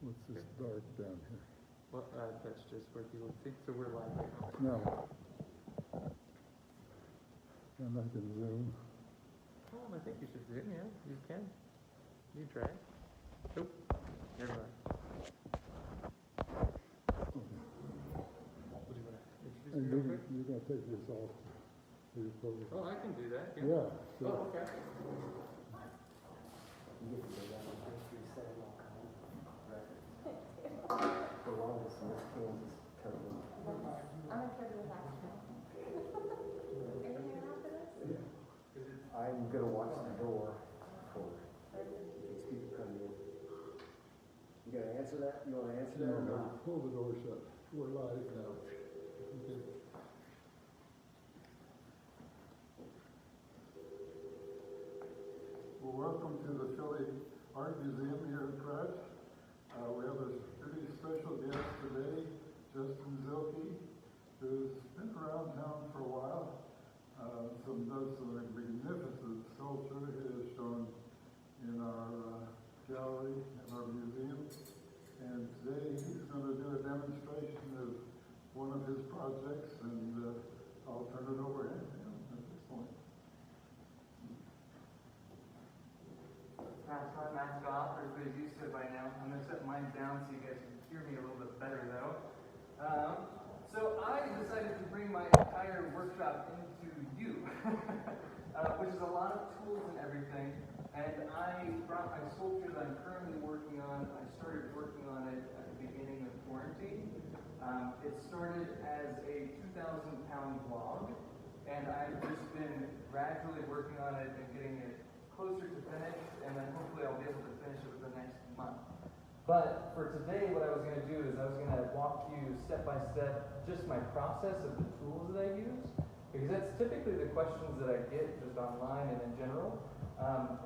What's this dark down here? Well, that's just where people think, so we're live right now. No. And I can zoom. I think you should zoom, yeah, you can. You try. Nope, never mind. Okay. What do you want to introduce And me real quick? you're going to take this off. So you put it- Oh, I can do that, yeah. Yeah. Sure. Oh, okay. The longest in this Kansas terrible. I'm in charge of the action. Are you hanging out for this? I'm gonna watch the door for these people coming in. You gonna answer that? You wanna answer that or No, not? pull the door shut. We're live now. Okay. Well, welcome to the Filley Art Museum here at Bread. We have a pretty special guest today, Justin Zielke, who's been around town for a while. Does some magnificent sculpture. It is shown in our gallery, in our museum. And today he's going to do a demonstration of one of his projects, and I'll turn it over to him at this point. Perhaps my mask off, everybody's used to it by now. I'm going to set mine down so you guys can hear me a little bit better, though. So I decided to bring my entire workshop into you, which is a lot of tools and everything. And I brought my sculpture that I'm currently working on. I started working on it at the beginning of quarantine. It started as a 2,000-pound log, and I've just been gradually working on it and getting it closer to finish, and then hopefully I'll be able to finish it within the next month. But for today, what I was going to do is I was going to walk you step by step just my process of the tools that I use, because that's typically the questions that I get just online and in general,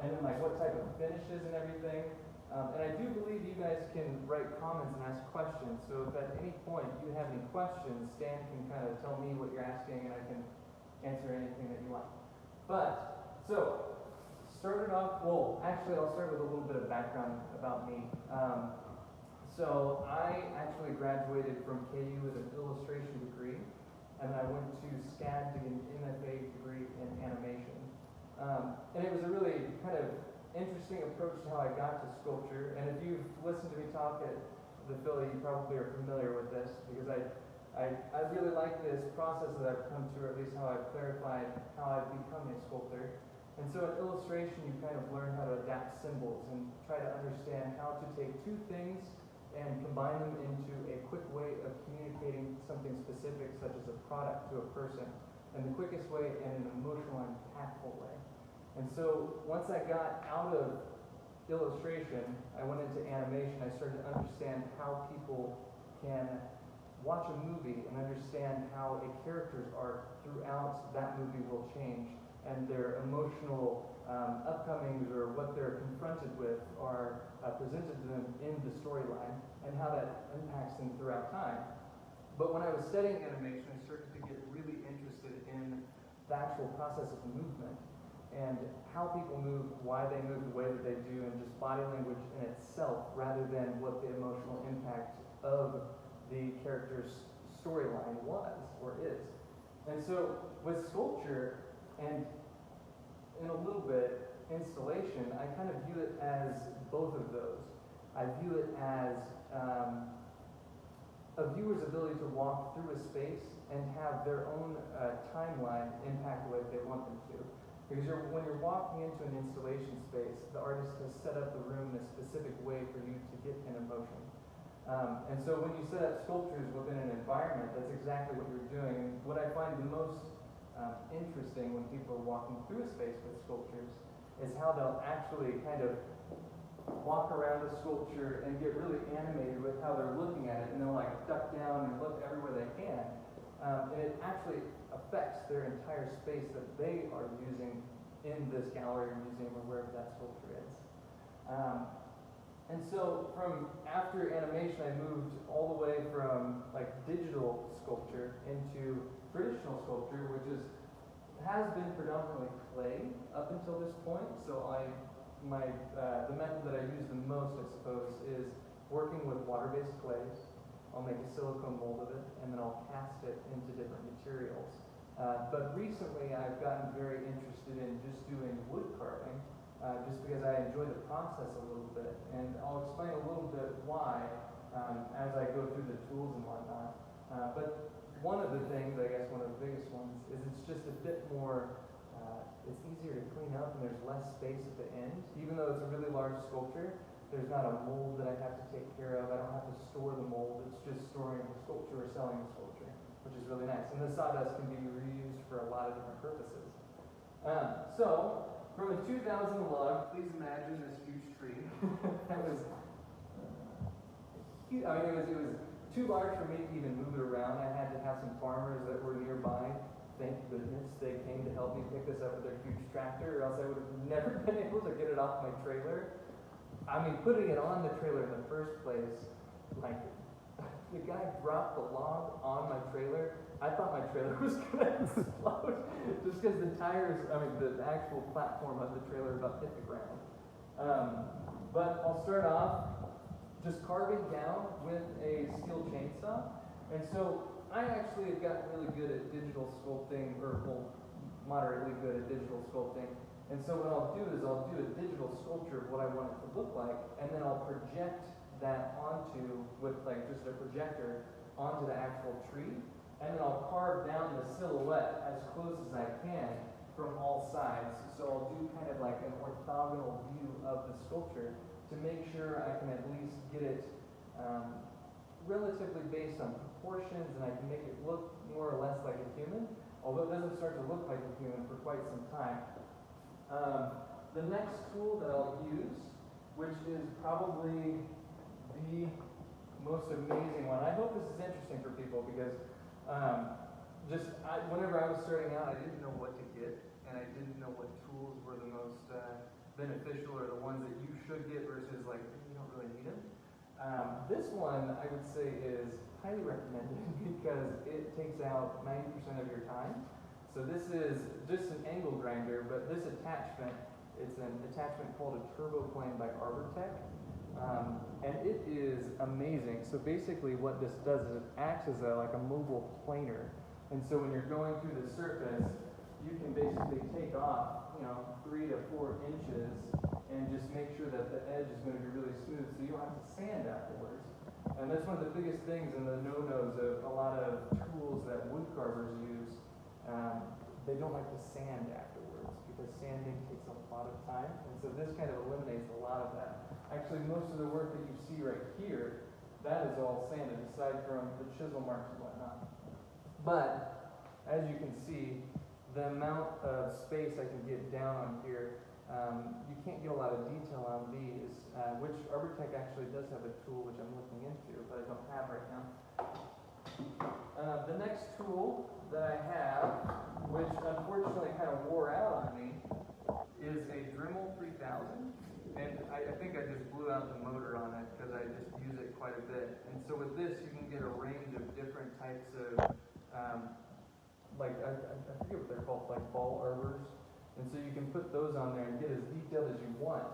and then like what type of finishes and everything. And I do believe you guys can write comments and ask questions, so if at any point you have any questions, Stan can kind of tell me what you're asking and I can answer anything that you want. But, so, started off, well, actually I'll start with a little bit of background about me. So I actually graduated from KU with an illustration degree, and then I went to SCAD to get an MFA degree in animation. And it was a really kind of interesting approach to how I got to sculpture, and if you've listened to me talk at the Filley, you probably are familiar with this, because I really like this process that I've come to, or at least how I've clarified how I've become a sculptor. And so in illustration, you kind of learn how to adapt symbols and try to understand how to take two things and combine them into a quick way of communicating something specific, such as a product to a person, in the quickest way and in an emotional and impactful way. And so once I got out of illustration, I went into animation. I started to understand how people can watch a movie and understand how a character's arc throughout that movie will change, and their emotional upcomings or what they're confronted with are presented to them in the storyline, and how that impacts them throughout time. But when I was studying animation, I started to get really interested in the actual process of movement, and how people move, why they move the way that they do, and just body language in itself, rather than what the emotional impact of the character's storyline was or is. And so with sculpture, and in a little bit installation, I kind of view it as both of those. I view it as a viewer's ability to walk through a space and have their own timeline impact the way they want them to. Because when you're walking into an installation space, the artist has set up the room in a specific way for you to get an emotion. And so when you set up sculptures within an environment, that's exactly what you're doing. And what I find the most interesting when people are walking through a space with sculptures is how they'll actually kind of walk around the sculpture and get really animated with how they're looking at it, and they'll like duck down and look everywhere they can. And it actually affects their entire space that they are using in this gallery or museum or wherever that sculpture is. And so from after animation, I moved all the way from like digital sculpture into traditional sculpture, which has been predominantly clay up until this point. So the method that I use the most, I suppose, is working with water-based clays. I'll make a silicone mold of it, and then I'll cast it into different materials. But recently I've gotten very interested in just doing wood carving, just because I enjoy the process a little bit. And I'll explain a little bit why as I go through the tools and whatnot. But one of the things, I guess one of the biggest ones, is it's just a bit more, it's easier to clean up and there's less space at the end. Even though it's a really large sculpture, there's not a mold that I have to take care of. I don't have to store the mold. It's just storing the sculpture or selling the sculpture, which is really nice. And the sawdust can be reused for a lot of different purposes. So, from a 2000 log, please imagine this huge tree. That was huge. I mean, it was too large for me to even move it around. I had to have some farmers that were nearby. Thank goodness they came to help me pick this up with their huge tractor, or else I would have never been able to get it off my trailer. I mean, putting it on the trailer in the first place, like, the guy dropped the log on my trailer. I thought my trailer was going to explode, just because the tires, I mean, the actual platform of the trailer about hit the ground. But I'll start off just carving down with a steel chainsaw. And so I actually have gotten really good at digital sculpting, or well, moderately good at digital sculpting. And so what I'll do is I'll do a digital sculpture of what I want it to look like, and then I'll project that onto, with like just a projector, onto the actual tree, and then I'll carve down the silhouette as close as I can from all sides. So I'll do kind of like an orthogonal view of the sculpture to make sure I can at least get it relatively based on proportions, and I can make it look more or less like a human, although it doesn't start to look like a human for quite some time. The next tool that I'll use, which is probably the most amazing one. I hope this is interesting for people because whenever I was starting out, I didn't know what to get, and I didn't know what tools were the most beneficial or the ones that you should get versus like you don't really need them. This one I would say is highly recommended because it takes out 90% of your time. So this is just an angle grinder, but this attachment, it's an attachment called a turbo plane by Arbortech. And it is amazing. So basically what this does is it acts as like a mobile planer. And so when you're going through the surface, you can basically take off, 3 to 4 inches and just make sure that the edge is going to be really smooth so you don't have to sand afterwards. And that's one of the biggest things in the no-nos of a lot of tools that wood carvers use. They don't like to sand afterwards because sanding takes a lot of time, and so this kind of eliminates a lot of that. Actually, most of the work that you see right here, that is all sanded aside from the chisel marks and whatnot. But as you can see, the amount of space I can get down on here, you can't get a lot of detail on these, which Arbortech actually does have a tool which I'm looking into, but I don't have right now. The next tool that I have, which unfortunately kind of wore out on me, is a Dremel 3000. And I think I just blew out the motor on it because I just use it quite a bit. And so with this, you can get a range of different types of, I forget what they're called, like ball arbors. And so you can put those on there and get as detailed as you want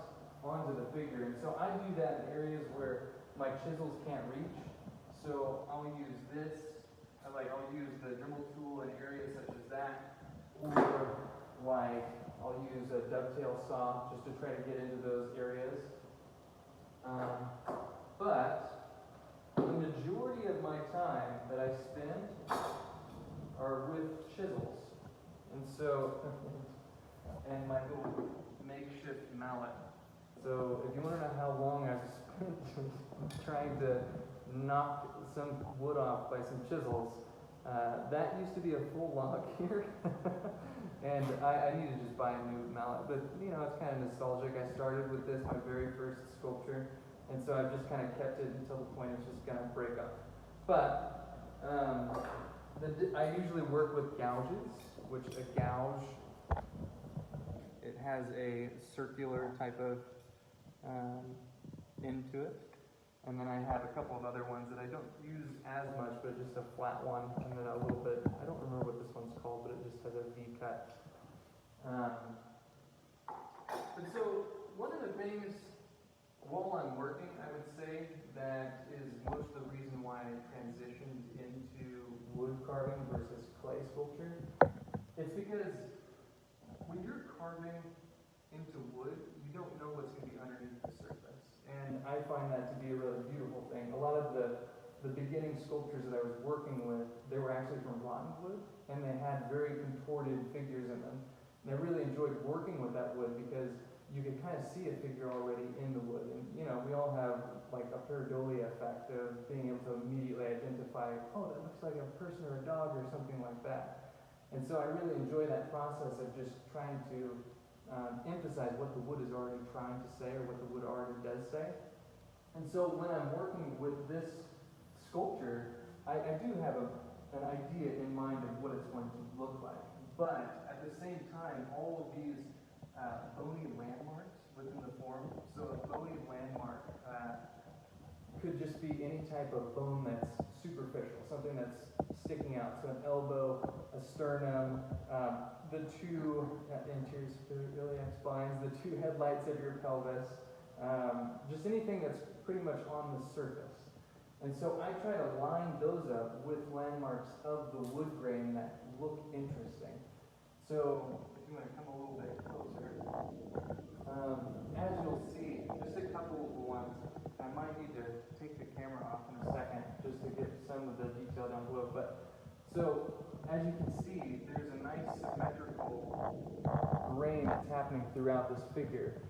onto the figure. And so I do that in areas where my chisels can't reach. So I'll use this. I'll use the Dremel tool in areas such as that, or like I'll use a dovetail saw just to try to get into those areas. But the majority of my time that I spend are with chisels, and so and my little makeshift mallet. So if you want to know how long I've spent trying to knock some wood off by some chisels, that used to be a full log here. And I need to just buy a new mallet. But, it's kind of nostalgic. I started with this, my very first sculpture. And so I've just kind of kept it until the point it's just going to break up. But I usually work with gouges, which a gouge, it has a circular type of end to it. And then I have a couple of other ones that I don't use as much, but just a flat one, and then a little bit, I don't remember what this one's called, but it just has a V cut. And so, one of the things while I'm working, I would say that is most of the reason why I transitioned into wood carving versus clay sculpture. It's because when you're carving into wood, you don't know what's going to be underneath the surface. And I find that to be a really beautiful thing. A lot of the beginning sculptures that I was working with, they were actually from rotten wood, and they had very contorted figures in them. And I really enjoyed working with that wood because you could kind of see a figure already in the wood. And, you know, we all have like a pareidolia effect of being able to immediately identify, oh, that looks like a person or a dog or something like that. And so I really enjoy that process of just trying to emphasize what the wood is already trying to say or what the wood already does say. And so when I'm working with this sculpture, I do have an idea in mind of what it's going to look like. But at the same time, all of these bony landmarks within the form. So a bony landmark could just be any type of bone that's superficial, something that's sticking out. So an elbow, a sternum, the two anterior iliac spines, the two headlights of your pelvis, just anything that's pretty much on the surface. And so I try to line those up with landmarks of the wood grain that look interesting. So if you want to come a little bit closer, as you'll see, just a couple of ones. I might need to take the camera off in a second just to get some of the detail down below. But so as you can see, there's a nice symmetrical grain that's happening throughout this figure,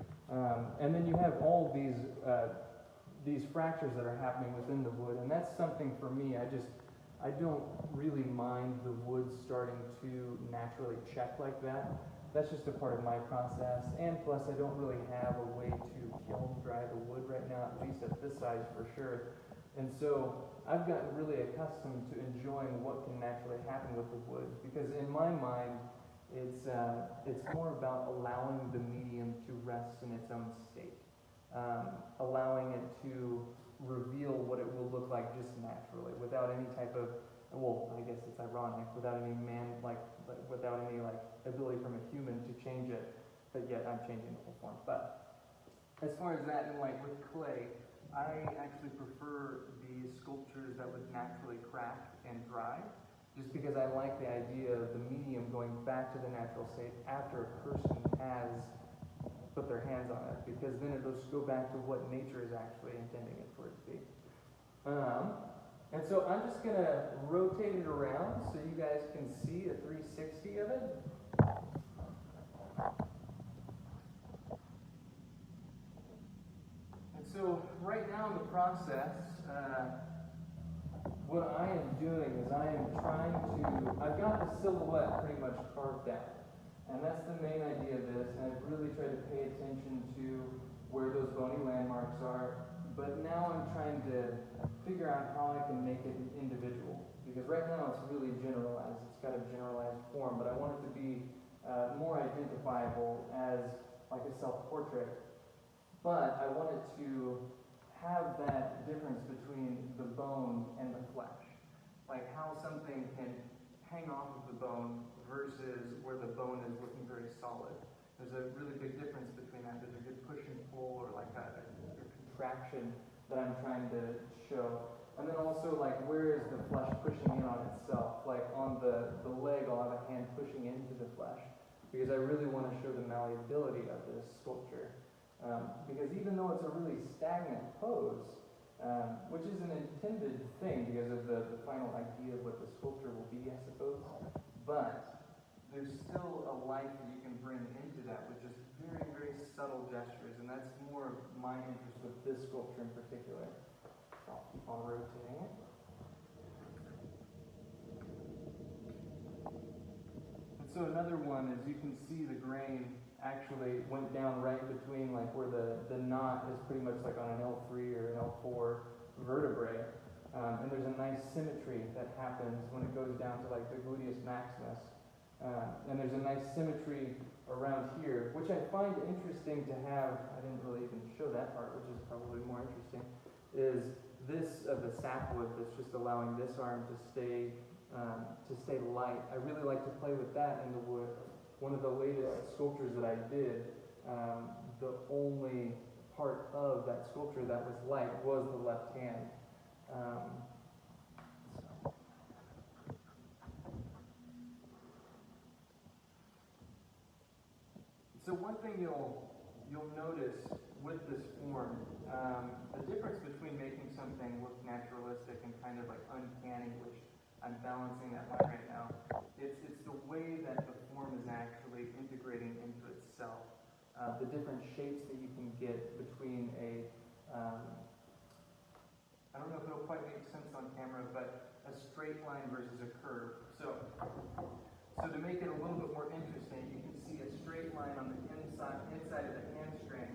and then you have all these fractures that are happening within the wood, and that's something for me. I don't really mind the wood starting to naturally check like that. That's just a part of my process, and plus I don't really have a way to kiln dry the wood right now, at least at this size for sure. And so I've gotten really accustomed to enjoying what can naturally happen with the wood, because in my mind, it's more about allowing the medium to rest in its own state, allowing it to reveal what it will look like just naturally, without any type of, well, I guess it's ironic, without any without any ability from a human to change it, but yet I'm changing the whole form. But as far as that, and with clay, I actually prefer the sculptures that would naturally crack and dry, just because I like the idea of the medium going back to the natural state after a person has put their hands on it, because then it'll just go back to what nature is actually intending it for it to be. And so I'm just going to rotate it around so you guys can see a 360 of it. And so right now in the process, what I am doing is I am trying to, I've got the silhouette pretty much carved out. And that's the main idea of this, and I've really tried to pay attention to where those bony landmarks are. But now I'm trying to figure out how I can make it an individual. Because right now it's really generalized. It's got a generalized form, but I want it to be more identifiable as like a self-portrait. But I want it to have that difference between the bone and the flesh. Like how something can hang off of the bone versus where the bone is looking very solid. There's a really big difference between that. There's a good push and pull, or like a contraction that I'm trying to show. And then also where is the flesh pushing in on itself? Like on the leg, I'll have a hand pushing into the flesh, because I really want to show the malleability of this sculpture. Because even though it's a really stagnant pose, which is an intended thing because of the final idea of what the sculpture will be, I suppose, but there's still a life that you can bring into that with just very, very subtle gestures, and that's more of my interest with this sculpture in particular. So I'll keep on rotating it. And so another one is you can see the grain actually went down right between where the knot is pretty much on an L3 or an L4 vertebrae. And there's a nice symmetry that happens when it goes down to the gluteus maximus. And there's a nice symmetry around here, which I find interesting to have. I didn't really even show that part, which is probably more interesting, is this of the sapwood that's just allowing this arm to stay light. I really like to play with that in the wood. One of the latest sculptures that I did, the only part of that sculpture that was light was the left hand. So one thing you'll notice with this form, the difference between making something look naturalistic and kind of like uncanny, which I'm balancing that line right now. It's the way that the form is actually integrating into itself. The different shapes that you can get between a, I don't know if it'll quite make sense on camera, but a straight line versus a curve. So to make it a little bit more interesting, you can see a straight line on the inside of the hamstring,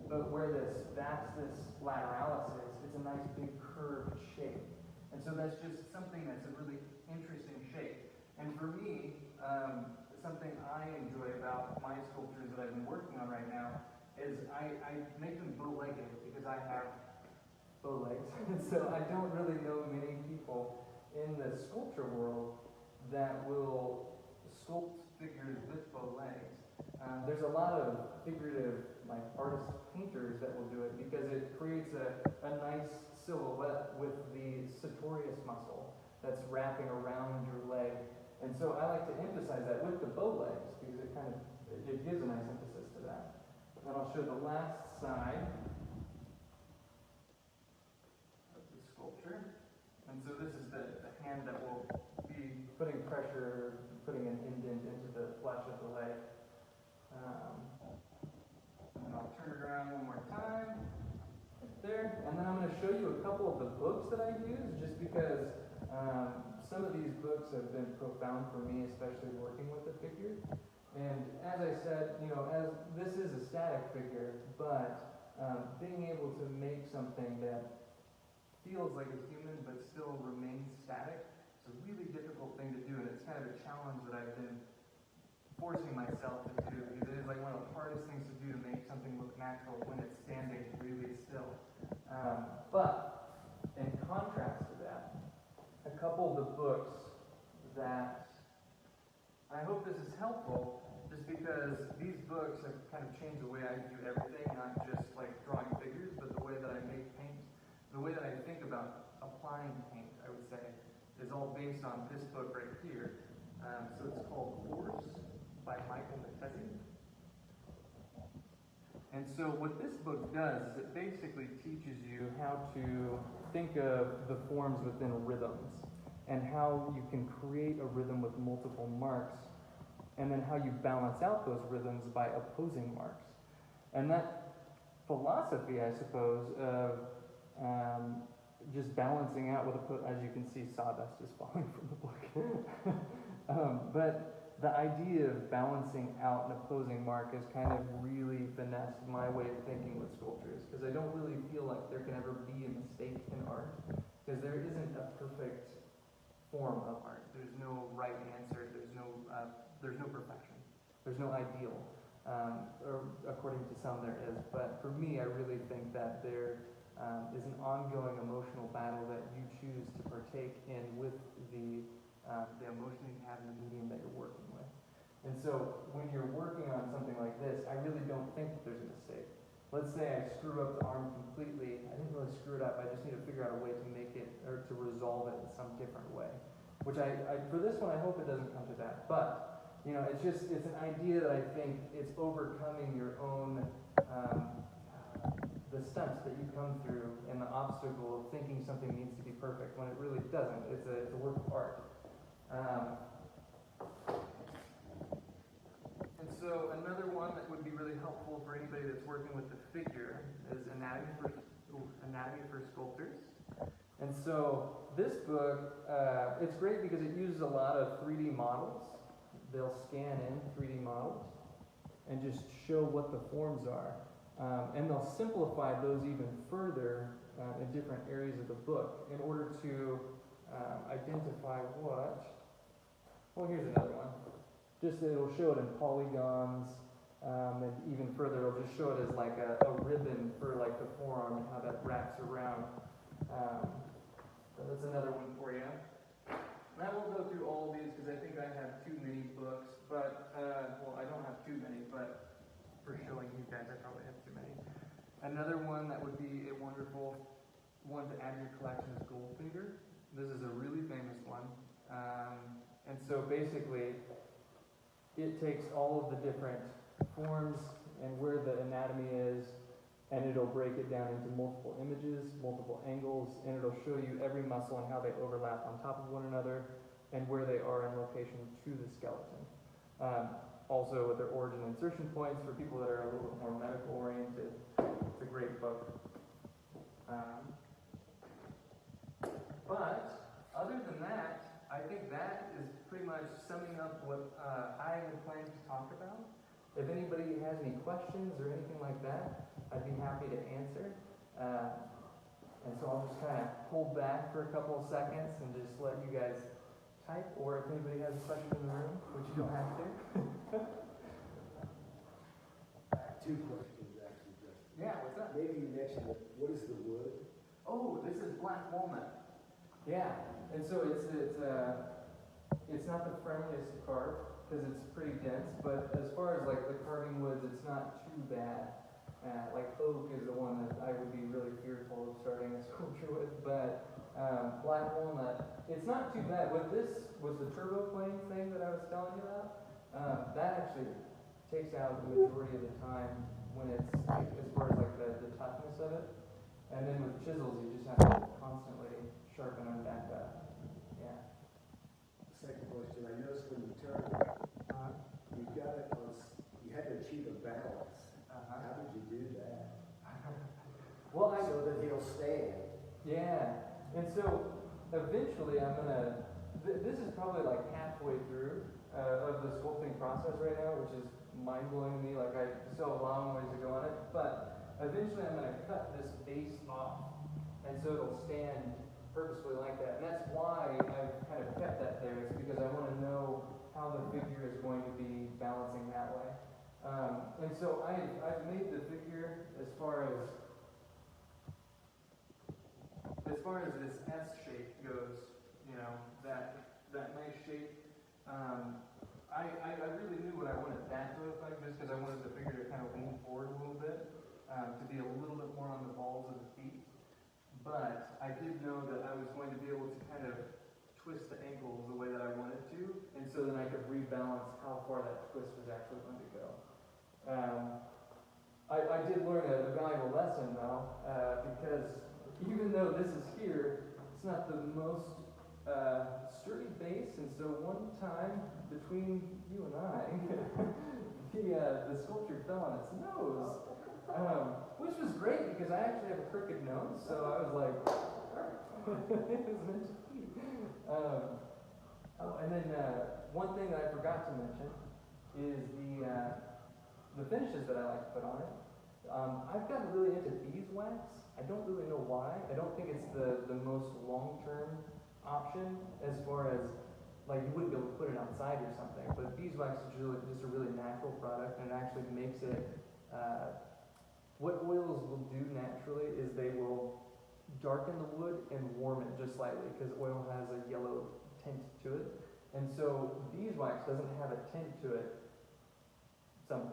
but where this vastus lateralis is, it's a nice big curved shape. And so that's just something that's a really interesting shape. And for me, something I enjoy about my sculptures that I've been working on right now is I make them bow-legged because I have bow legs. So I don't really know many people in the sculpture world that will sculpt figures with bow legs. There's a lot of figurative, like artist painters that will do it because it creates a nice silhouette with the sartorius muscle that's wrapping around your leg. And so I like to emphasize that with the bow legs because it gives a nice emphasis to that. And then I'll show the last side of the sculpture. And so this is the hand that will be putting pressure, putting an indent into the flesh of the leg. And I'll turn it around one more time. Right there. And then I'm going to show you a couple of the books that I use just because some of these books have been profound for me, especially working with the figure. And as I said, as this is a static figure, but being able to make something that feels like a human but still remains static, it's a really difficult thing to do, and it's kind of a challenge that I've been forcing myself to do because it is like one of the hardest things to do to make something look natural when it's standing really still. But in contrast to that, a couple of the books that I hope this is helpful just because these books have kind of changed the way I view everything, not just like drawing figures, but the way that I make paint, the way that I think about applying paint, I would say, is all based on this book right here. So it's called Force by Michael Mattesi. And so what this book does is it basically teaches you how to think of the forms within rhythms and how you can create a rhythm with multiple marks and then how you balance out those rhythms by opposing marks. And that philosophy, I suppose, of just balancing out with as you can see, sawdust is falling from the book. But the idea of balancing out an opposing mark has kind of really finessed my way of thinking with sculptures because I don't really feel like there can ever be a mistake in art because there isn't a perfect form of art. There's no right answer. There's no perfection. There's no ideal. Or according to some there is, but for me, I really think that there is an ongoing emotional battle that you choose to partake in with the emotion you have in the medium that you're working with. And so when you're working on something like this, I really don't think that there's a mistake. Let's say I screw up the arm completely. I didn't really screw it up. I just need to figure out a way to make it or to resolve it in some different way. Which for this one, I hope it doesn't come to that. But it's an idea that I think it's overcoming your own the stunts that you come through and the obstacle of thinking something needs to be perfect when it really doesn't. It's a work of art. And so another one that would be really helpful for anybody that's working with the figure is Anatomy for Sculptors. And so this book, it's great because it uses a lot of 3D models. They'll scan in 3D models and just show what the forms are. And they'll simplify those even further in different areas of the book in order to identify what. Well, here's another one. It'll show it in polygons, and even further, it'll just show it as like a ribbon for like the forearm and how that wraps around. So that's another one for you. And I won't go through all of these because I think I have too many books, but, I don't have too many, but for showing you guys, I probably have too many. And Another one that would be a wonderful one to add to your collection is Goldfinger. This is a really famous one. And so basically, it takes all of the different forms and where the anatomy is, and it'll break it down into multiple images, multiple angles, and it'll show you every muscle and how they overlap on top of one another and where they are in location to the skeleton. Also with their origin insertion points for people that are a little bit more medical oriented. It's a great book. But other than that, I think that is pretty much summing up what I had planned to talk about. If anybody has any questions or anything like that, I'd be happy to answer. And so I'll just kind of hold back for a couple of seconds and just let you guys type, or if anybody has a question in the room, which you don't have to. Two questions actually, Justin. Yeah, what's up? Maybe you mentioned it. What is the wood? Oh, this is black walnut. Yeah, and so it's not the friendliest to carve because it's pretty dense, but as far as like the carving woods, it's not too bad. Like oak is the one that I would be really fearful of starting a sculpture with, but black walnut, it's not too bad. With the turbo plane thing that I was telling you about, that actually takes out the majority of the time when it's, as far as like the toughness of it. And then with chisels, you just have to constantly sharpen them back up. Yeah. Second question, I noticed when you turn it, you got it on, you had to achieve a balance. How did you do that? Well, so that he'll stand. Yeah, and so eventually I'm gonna. This is probably like halfway through of the sculpting process right now, which is mind blowing to me. Like I still have a long ways to go on it, but eventually I'm gonna cut this base off, and so it'll stand purposefully like that. And that's why I've kind of kept that there. It's because I want to know how the figure is going to be balancing that way. And so I've made the figure as far as this S shape goes, you know, that nice shape. I really knew what I wanted that to look like just because I wanted the figure to kind of lean forward a little bit, to be a little bit more on the balls of the feet. But I did know that I was going to be able to kind of twist the ankles the way that I wanted to, and so then I could rebalance how far that twist was actually going to go. I did learn a valuable lesson though, because even though this is here, it's not the most sturdy base, and so one time between you and I, the sculpture fell on its nose, which was great because I actually have a crooked nose, so I was like, it was meant to be. And then one thing that I forgot to mention is the finishes that I like to put on it. I've gotten really into beeswax. I don't really know why. I don't think it's the most long-term option as far as, like, you wouldn't be able to put it outside or something, but beeswax is really just a really natural product, and it actually makes it, what oils will do naturally is they will darken the wood and warm it just slightly, because oil has a yellow tint to it, and so beeswax doesn't have a tint to it. Some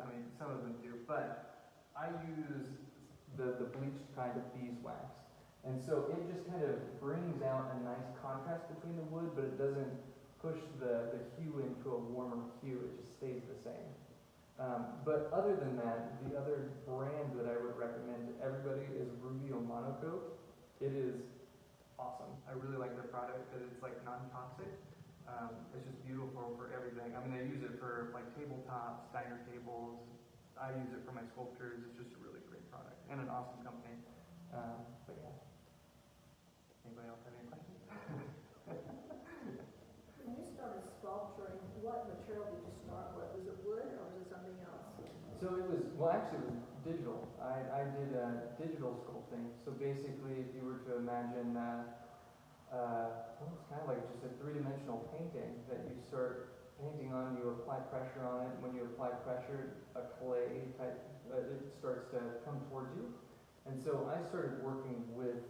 of them do, but I use the bleached kind of beeswax. And so it just kind of brings out a nice contrast between the wood, but it doesn't push the hue into a warmer hue, it just stays the same. But other than that, the other brand that I would recommend to everybody is Rubio Monocoat. It is awesome. I really like their product because it's like non-toxic. It's just beautiful for everything. I mean, I use it for like tabletops, diner tables. I use it for my sculptures. It's just a really great product and an awesome company. But yeah. Anybody else have any questions? When you started sculpturing, what material did you start with? Was it wood or was it something else? So it was, well, actually it was digital. I did digital sculpting. So basically, if you were to imagine well, it's kind of like just a three-dimensional painting that you start painting on, you apply pressure on it. When you apply pressure, a clay type, it starts to come towards you. And so I started working with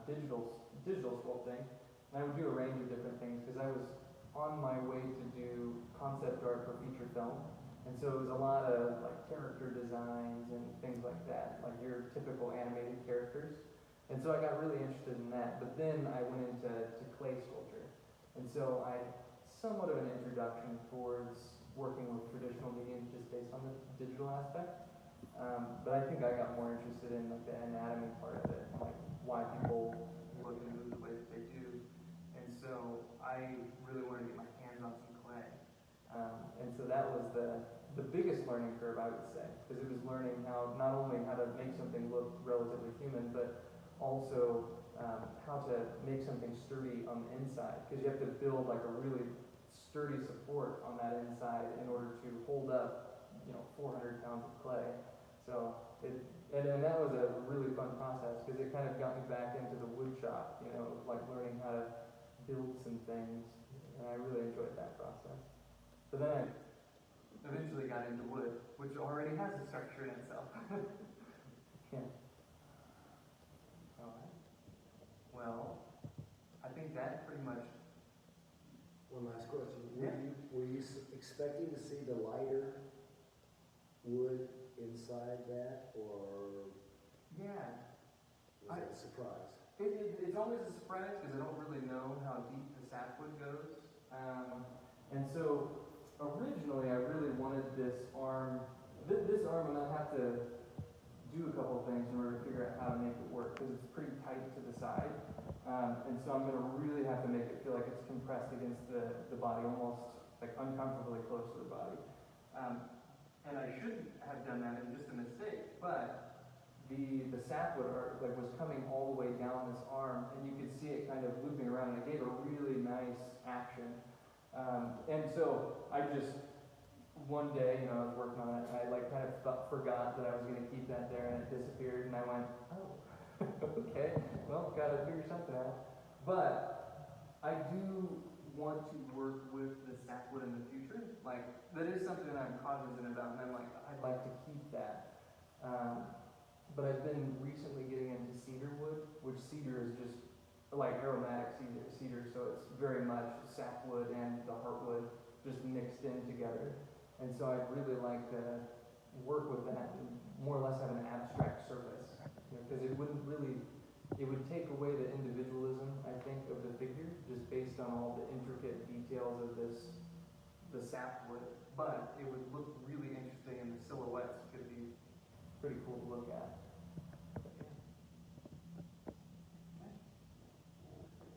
digital sculpting, and I would do a range of different things because I was on my way to do concept art for feature film. And so it was a lot of like character designs and things like that, like your typical animated characters. And so I got really interested in that. But then I went into clay sculpture. And so I somewhat of an introduction towards working with traditional mediums just based on the digital aspect. But I think I got more interested in like the anatomy part of it, like why people look and move the way that they do. And so I really wanted to get my hands on some clay. And so that was the biggest learning curve, I would say, because it was learning how not only how to make something look relatively human, but also how to make something sturdy on the inside, because you have to build like a really sturdy support on that inside in order to hold up, 400 pounds of clay. So and that was a really fun process because it kind of got me back into the wood shop, like learning how to build some things, and I really enjoyed that process. But then I eventually got into wood, which already has a structure in itself. Yeah. All right. Well, I think that pretty much. One last question. Yeah. Were you expecting to see the lighter wood inside that, or Yeah. was it a surprise? It's always a surprise because I don't really know how deep the sapwood goes. And so originally I really wanted this arm. This arm, I'm going to have to do a couple of things in order to figure out how to make it work because it's pretty tight to the side. And so I'm going to really have to make it feel like it's compressed against the body, almost like uncomfortably close to the body. And I shouldn't have done that, and just a mistake, but the sapwood was coming all the way down this arm, and you could see it kind of looping around, and it gave a really nice action. And so I just, one day, I was working on it, and I kind of forgot that I was going to keep that there, and it disappeared, and I went, oh, okay, well, gotta figure something out. But I do want to work with the sapwood in the future. Like, that is something that I'm cognizant about, and I'm like, I'd like to keep that. But I've been recently getting into cedar wood, which cedar is just like aromatic cedar, so it's very much sapwood and the heartwood just mixed in together. And so I'd really like to work with that and more or less have an abstract surface, because it would take away the individualism, I think, of the figure, just based on all the intricate details of the sapwood. But it would look really interesting, and the silhouettes could be pretty cool to look at.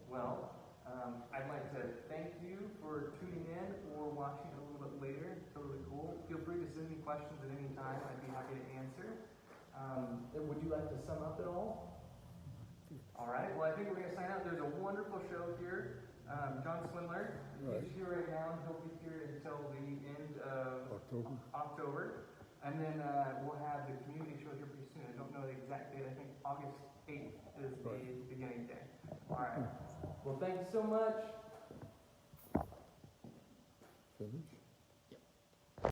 Well, I'd like to thank you for tuning in or watching a little bit later. Totally cool. Feel free to send me questions at any time. I'd be happy to answer. Would you like to sum up at all? All right. Well, I think we're going to sign out. There's a wonderful show here. John Swindler, he's here right now. He'll be here until the end of October. And then we'll have the community show here pretty soon. I don't know the exact date. I think August 8th is the beginning day. All right. Well, thank you so much. Finish.